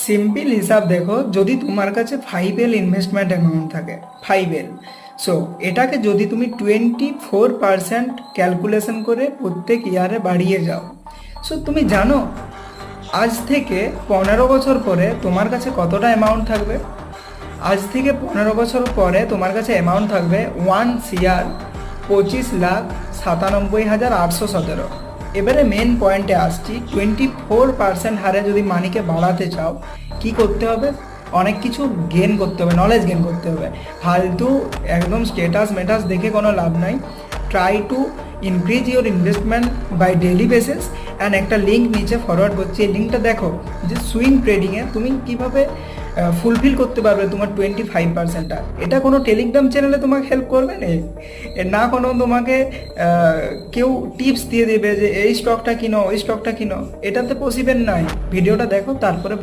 Simple হিসাব দেখো, যদি তোমার কাছে 5L ইনভেস্টমেন্ট অ্যামাউন্ট থাকে, 5L, সো এটাকে যদি তুমি 24% ক্যালকুলেশন করে প্রত্যেক ইয়ারে বাড়িয়ে যাও, সো তুমি জানো আজ থেকে 15 বছর পরে তোমার কাছে কতটা অ্যামাউন্ট থাকবে? আজ থেকে 15 বছর পরে তোমার কাছে অ্যামাউন্ট থাকবে 1,25,97,817। এবারে মেন পয়েন্টে আসছি, 24% হারে যদি মানিকে বাড়াতে চাও কি করতে হবে? অনেক কিছু গেন করতে হবে, নলেজ গেন করতে হবে। ফালতু একদম স্টেটাস মেটাস দেখে কোনো লাভ নাই। Try to increase your investment by daily basis. And একটা লিঙ্ক নিচে ফরওয়ার্ড করছি, এই লিঙ্কটা দেখো যে সুইং ট্রেডিংয়ে তুমি কীভাবে ফুলফিল করতে পারবে তোমার 25%টা। এটা কোনো টেলিগ্রাম চ্যানেলে তোমাকে হেল্প করবে না কোনো তোমাকে কেউ টিপস দিয়ে দেবে যে এই স্টকটা কিনো ওই স্টকটা কিনো, এটাতে পসিবল নয়। ভিডিওটা দেখো তারপরে